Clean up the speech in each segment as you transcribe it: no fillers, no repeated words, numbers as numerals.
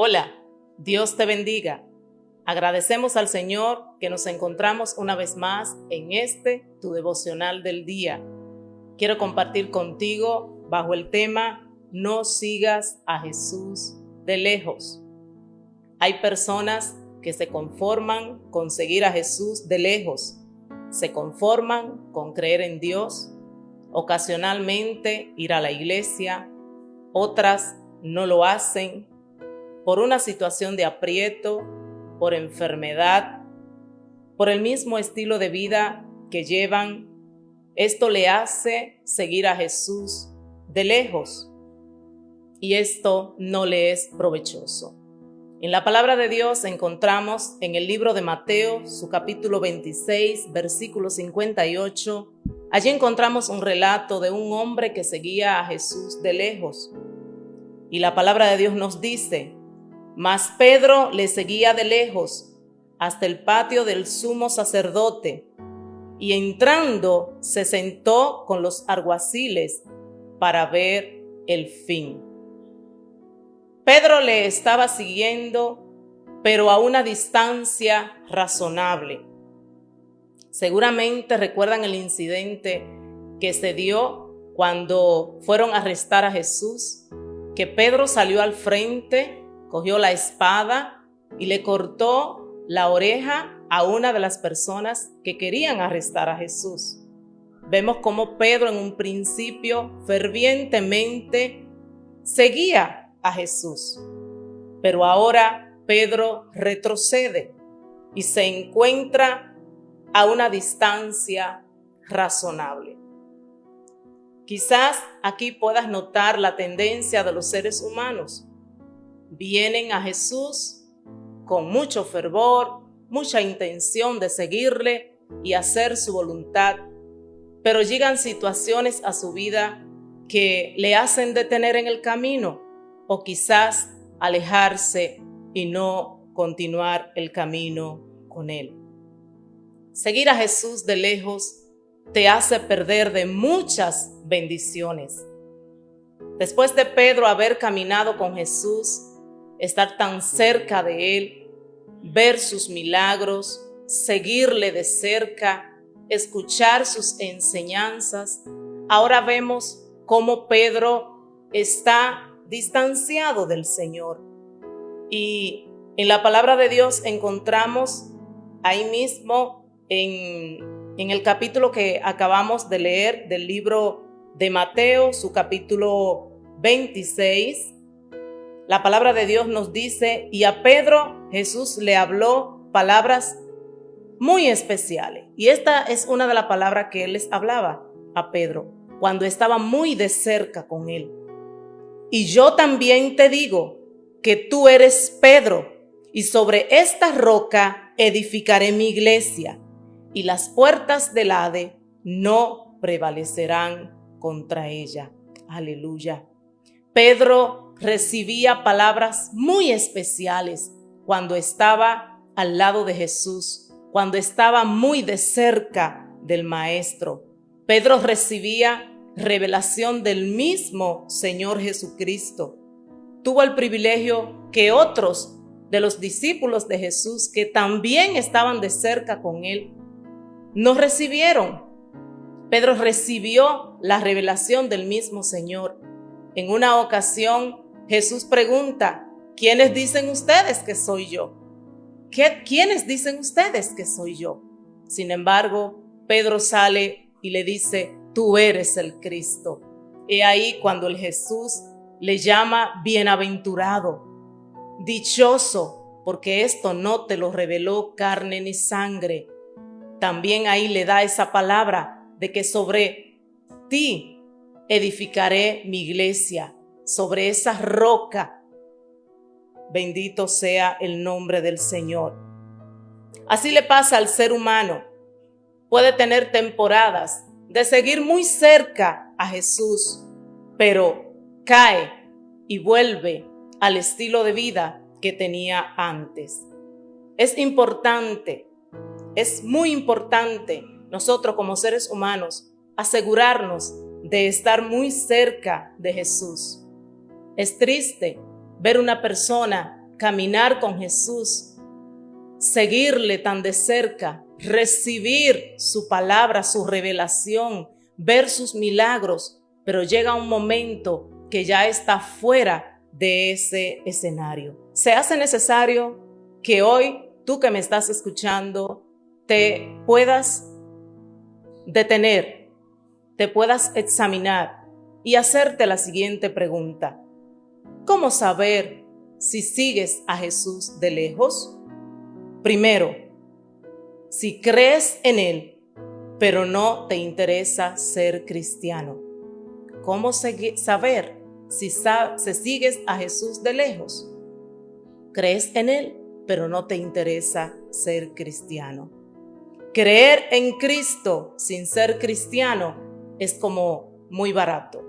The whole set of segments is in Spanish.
Hola, Dios te bendiga. Agradecemos al Señor que nos encontramos una vez más en tu devocional del día. Quiero compartir contigo bajo el tema No sigas a Jesús de lejos. Hay personas que se conforman con seguir a Jesús de lejos, se conforman con creer en Dios, ocasionalmente ir a la iglesia, otras no lo hacen por una situación de aprieto, por enfermedad, por el mismo estilo de vida que llevan. Esto le hace seguir a Jesús de lejos y esto no le es provechoso. En la palabra de Dios encontramos en el libro de Mateo, su capítulo 26, versículo 58. Allí encontramos un relato de un hombre que seguía a Jesús de lejos. Y la palabra de Dios nos dice: mas Pedro le seguía de lejos hasta el patio del sumo sacerdote, y entrando se sentó con los alguaciles para ver el fin. Pedro le estaba siguiendo, pero a una distancia razonable. Seguramente recuerdan el incidente que se dio cuando fueron a arrestar a Jesús, que Pedro salió al frente, cogió la espada y le cortó la oreja a una de las personas que querían arrestar a Jesús. Vemos cómo Pedro en un principio fervientemente seguía a Jesús, pero ahora Pedro retrocede y se encuentra a una distancia razonable. Quizás aquí puedas notar la tendencia de los seres humanos. Vienen a Jesús con mucho fervor, mucha intención de seguirle y hacer su voluntad, pero llegan situaciones a su vida que le hacen detener en el camino o quizás alejarse y no continuar el camino con él. Seguir a Jesús de lejos te hace perder de muchas bendiciones. Después de Pedro haber caminado con Jesús, estar tan cerca de él, ver sus milagros, seguirle de cerca, escuchar sus enseñanzas, ahora vemos cómo Pedro está distanciado del Señor. Y en la palabra de Dios encontramos ahí mismo en el capítulo que acabamos de leer del libro de Mateo, su capítulo 26, la palabra de Dios nos dice: y a Pedro Jesús le habló palabras muy especiales. Y esta es una de las palabras que él les hablaba a Pedro cuando estaba muy de cerca con él. Y yo también te digo que tú eres Pedro, y sobre esta roca edificaré mi iglesia, y las puertas del Hades no prevalecerán contra ella. Aleluya. Pedro recibía palabras muy especiales cuando estaba al lado de Jesús, cuando estaba muy de cerca del Maestro. Pedro recibía revelación del mismo Señor Jesucristo. Tuvo el privilegio que otros de los discípulos de Jesús que también estaban de cerca con él no recibieron. Pedro recibió la revelación del mismo Señor. En una ocasión Jesús pregunta: ¿quiénes dicen ustedes que soy yo? ¿Quiénes dicen ustedes que soy yo? Sin embargo, Pedro sale y le dice: tú eres el Cristo. He ahí cuando el Jesús le llama bienaventurado, dichoso, porque esto no te lo reveló carne ni sangre. También ahí le da esa palabra de que sobre ti edificaré mi iglesia, sobre esa roca. Bendito sea el nombre del Señor. Así le pasa al ser humano. Puede tener temporadas de seguir muy cerca a Jesús, pero cae y vuelve al estilo de vida que tenía antes. Es muy importante nosotros como seres humanos asegurarnos de estar muy cerca de Jesús. Es triste ver una persona caminar con Jesús, seguirle tan de cerca, recibir su palabra, su revelación, ver sus milagros, pero llega un momento que ya está fuera de ese escenario. Se hace necesario que hoy, tú que me estás escuchando, te puedas detener, te puedas examinar y hacerte la siguiente pregunta. ¿Cómo saber si sigues a Jesús de lejos? Primero, si crees en Él, pero no te interesa ser cristiano. ¿Cómo saber si sigues a Jesús de lejos? Crees en Él, pero no te interesa ser cristiano. Creer en Cristo sin ser cristiano es como muy barato.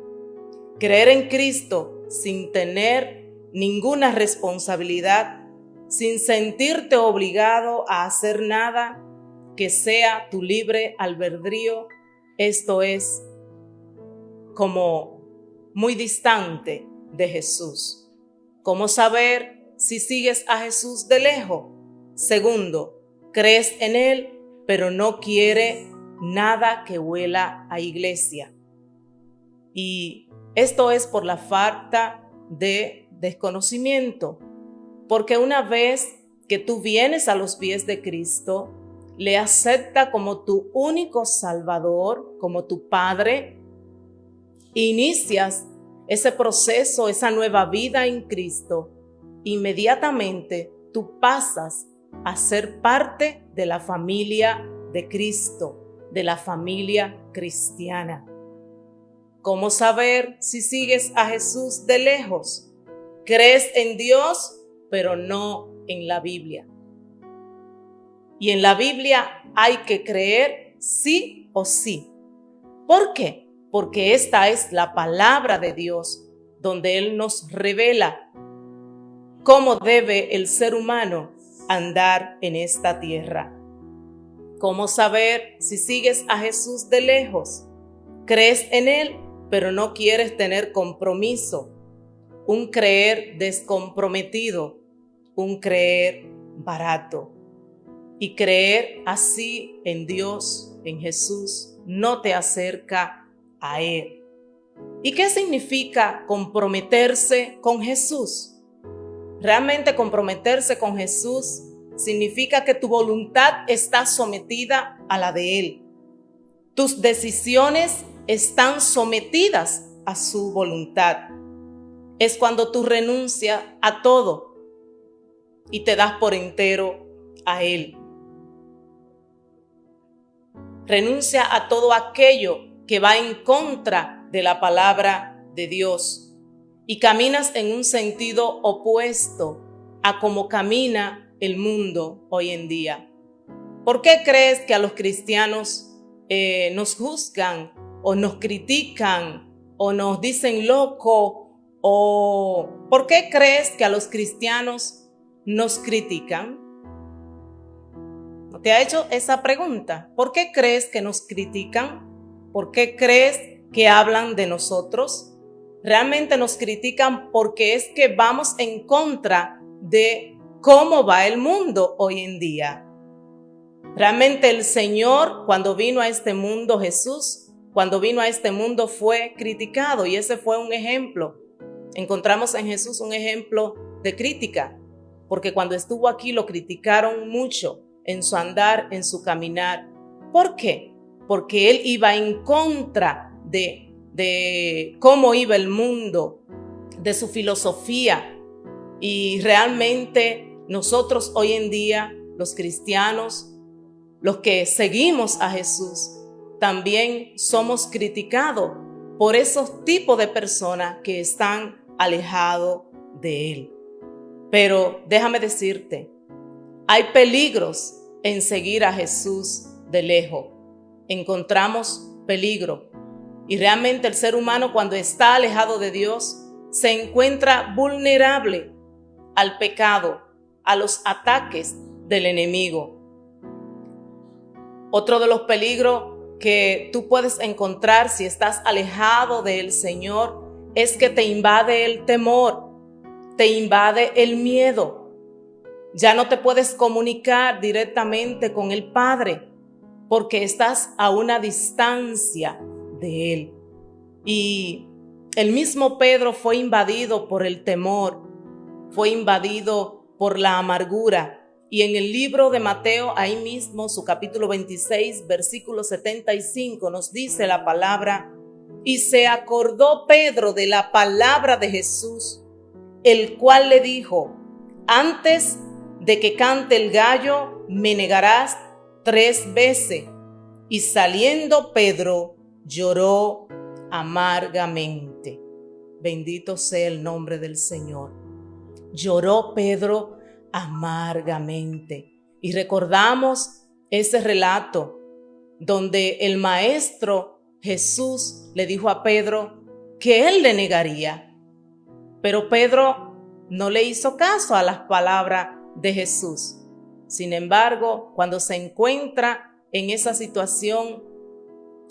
Creer en Cristo sin tener ninguna responsabilidad, sin sentirte obligado a hacer nada que sea tu libre albedrío, esto es como muy distante de Jesús. ¿Cómo saber si sigues a Jesús de lejos? Segundo, crees en Él, pero no quiere nada que huela a iglesia. Y esto es por la falta de desconocimiento, porque una vez que tú vienes a los pies de Cristo, le acepta como tu único Salvador, como tu Padre, inicias ese proceso, esa nueva vida en Cristo, inmediatamente tú pasas a ser parte de la familia de Cristo, de la familia cristiana. ¿Cómo saber si sigues a Jesús de lejos? Crees en Dios, pero no en la Biblia. Y en la Biblia hay que creer sí o sí. ¿Por qué? Porque esta es la palabra de Dios, donde Él nos revela cómo debe el ser humano andar en esta tierra. ¿Cómo saber si sigues a Jesús de lejos? Crees en Él, pero no quieres tener compromiso. Un creer descomprometido, un creer barato. Y creer así en Dios, en Jesús, no te acerca a Él. ¿Y qué significa comprometerse con Jesús? Realmente comprometerse con Jesús significa que tu voluntad está sometida a la de Él. Tus decisiones están sometidas a su voluntad. Es cuando tú renuncias a todo y te das por entero a Él. Renuncia a todo aquello que va en contra de la palabra de Dios y caminas en un sentido opuesto a cómo camina el mundo hoy en día. ¿Por qué crees que a los cristianos nos juzgan o nos critican o nos dicen loco? ¿O por qué crees que a los cristianos nos critican? ¿No te ha hecho esa pregunta? ¿Por qué crees que nos critican? ¿Por qué crees que hablan de nosotros? Realmente nos critican porque es que vamos en contra de cómo va el mundo hoy en día. Realmente el Señor, cuando vino a este mundo, Jesús, cuando vino a este mundo fue criticado y ese fue un ejemplo. Encontramos en Jesús un ejemplo de crítica, porque cuando estuvo aquí lo criticaron mucho en su andar, en su caminar. ¿Por qué? Porque Él iba en contra de cómo iba el mundo, de su filosofía. Y realmente nosotros hoy en día, los cristianos, los que seguimos a Jesús, también somos criticados por esos tipos de personas que están alejados de Él. Pero déjame decirte, hay peligros en seguir a Jesús de lejos. Encontramos peligro. Y realmente el ser humano cuando está alejado de Dios se encuentra vulnerable al pecado, a los ataques del enemigo. Otro de los peligros que tú puedes encontrar si estás alejado del Señor es que te invade el temor, te invade el miedo. Ya no te puedes comunicar directamente con el Padre porque estás a una distancia de Él. Y el mismo Pedro fue invadido por el temor, fue invadido por la amargura. Y en el libro de Mateo, ahí mismo, su capítulo 26, versículo 75, nos dice la palabra: y se acordó Pedro de la palabra de Jesús, el cual le dijo: antes de que cante el gallo, me negarás 3 veces. Y saliendo Pedro, lloró amargamente. Bendito sea el nombre del Señor. Lloró Pedro amargamente. Y recordamos ese relato donde el maestro Jesús le dijo a Pedro que él le negaría. Pero Pedro no le hizo caso a las palabras de Jesús. Sin embargo, cuando se encuentra en esa situación,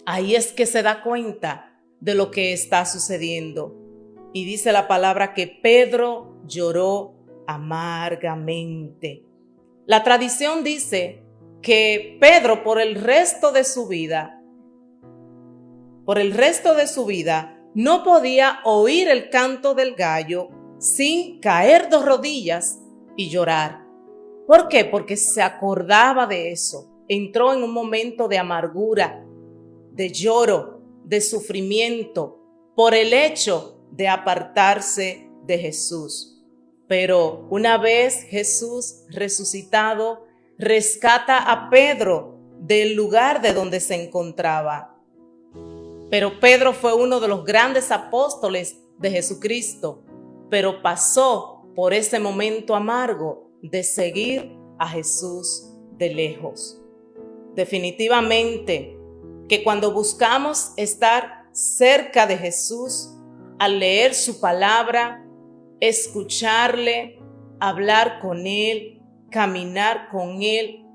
ahí es que se da cuenta de lo que está sucediendo. Y dice la palabra que Pedro lloró amargamente. La tradición dice que Pedro por el resto de su vida, no podía oír el canto del gallo sin caer de rodillas y llorar. ¿Por qué? Porque se acordaba de eso. Entró en un momento de amargura, de lloro, de sufrimiento por el hecho de apartarse de Jesús. Pero una vez Jesús resucitado, rescata a Pedro del lugar de donde se encontraba. Pero Pedro fue uno de los grandes apóstoles de Jesucristo, pero pasó por ese momento amargo de seguir a Jesús de lejos. Definitivamente que cuando buscamos estar cerca de Jesús, al leer su palabra, escucharle, hablar con Él, caminar con Él,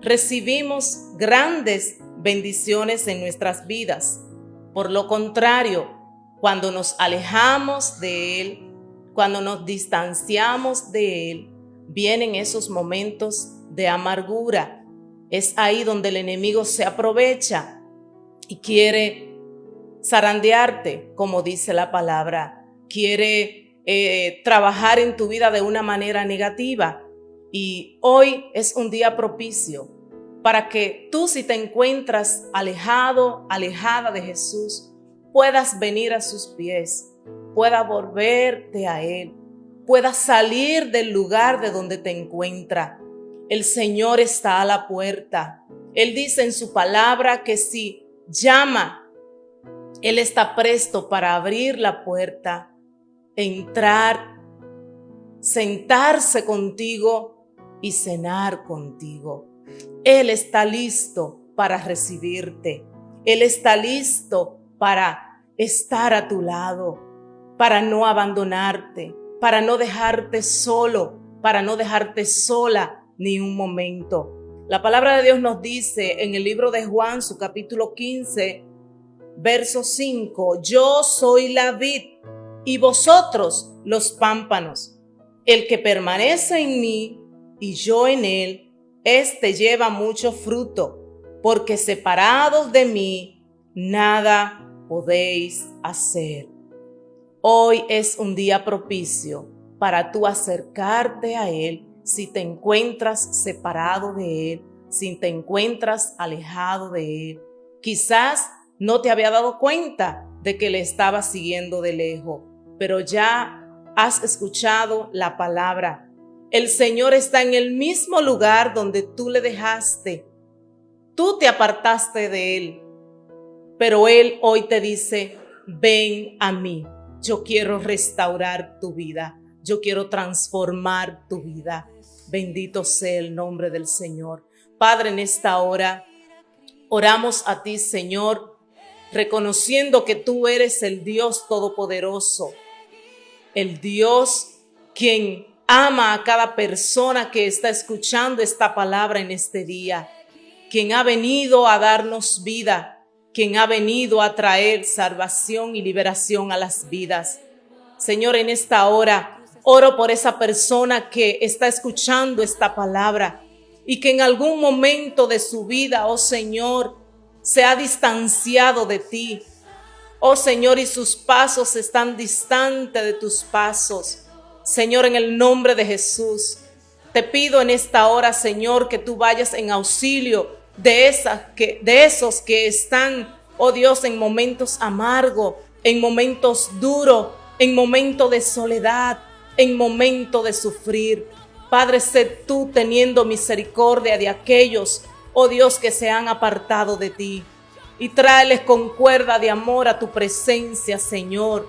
recibimos grandes bendiciones en nuestras vidas. Por lo contrario, cuando nos alejamos de Él, cuando nos distanciamos de Él, vienen esos momentos de amargura. Es ahí donde el enemigo se aprovecha y quiere zarandearte, como dice la palabra. Quiere trabajar en tu vida de una manera negativa. Y hoy es un día propicio para que tú, si te encuentras alejado, alejada de Jesús, puedas venir a sus pies, puedas volverte a Él, puedas salir del lugar de donde te encuentras. El Señor está a la puerta. Él dice en su palabra que si llama, Él está presto para abrir la puerta, entrar, sentarse contigo y cenar contigo. Él está listo para recibirte. Él está listo para estar a tu lado, para no abandonarte, para no dejarte solo, para no dejarte sola ni un momento. La palabra de Dios nos dice en el libro de Juan, su capítulo 15, verso 5, yo soy la vid y vosotros los pámpanos. El que permanece en mí y yo en él, éste lleva mucho fruto, porque separados de mí nada podéis hacer. Hoy es un día propicio para tú acercarte a Él si te encuentras separado de Él, si te encuentras alejado de Él. Quizás no te había dado cuenta de que le estabas siguiendo de lejos, pero ya has escuchado la palabra. El Señor está en el mismo lugar donde tú le dejaste. Tú te apartaste de Él, pero Él hoy te dice, ven a mí. Yo quiero restaurar tu vida. Yo quiero transformar tu vida. Bendito sea el nombre del Señor. Padre, en esta hora oramos a ti, Señor, reconociendo que tú eres el Dios Todopoderoso, el Dios quien ama a cada persona que está escuchando esta palabra en este día, quien ha venido a darnos vida, quien ha venido a traer salvación y liberación a las vidas. Señor, en esta hora Oro por esa persona que está escuchando esta palabra y que en algún momento de su vida, oh Señor, se ha distanciado de ti. Oh Señor, y sus pasos están distantes de tus pasos. Señor, en el nombre de Jesús, te pido en esta hora, Señor, que tú vayas en auxilio de esos que están, oh Dios, en momentos amargos, en momentos duros, en momentos de soledad, en momentos de sufrir. Padre, sé tú teniendo misericordia de aquellos, oh Dios, que se han apartado de ti. Y tráeles con cuerda de amor a tu presencia, Señor.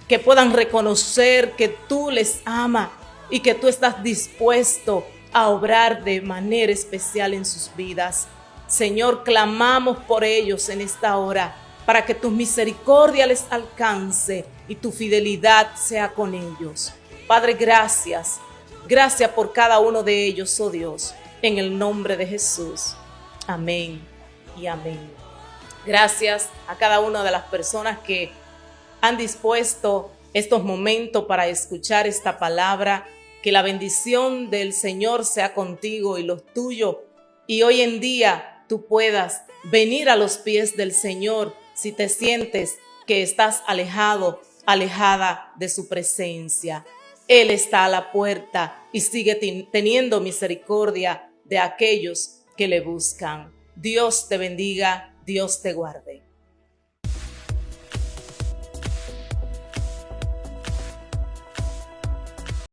Que puedan reconocer que tú les amas y que tú estás dispuesto a obrar de manera especial en sus vidas. Señor, clamamos por ellos en esta hora para que tu misericordia les alcance y tu fidelidad sea con ellos. Padre, gracias. Gracias por cada uno de ellos, oh Dios, en el nombre de Jesús. Amén y amén. Gracias a cada una de las personas que han dispuesto estos momentos para escuchar esta palabra. Que la bendición del Señor sea contigo y los tuyos. Y hoy en día tú puedas venir a los pies del Señor si te sientes que estás alejado, alejada de su presencia. Él está a la puerta y sigue teniendo misericordia de aquellos que le buscan. Dios te bendiga, Dios te guarde.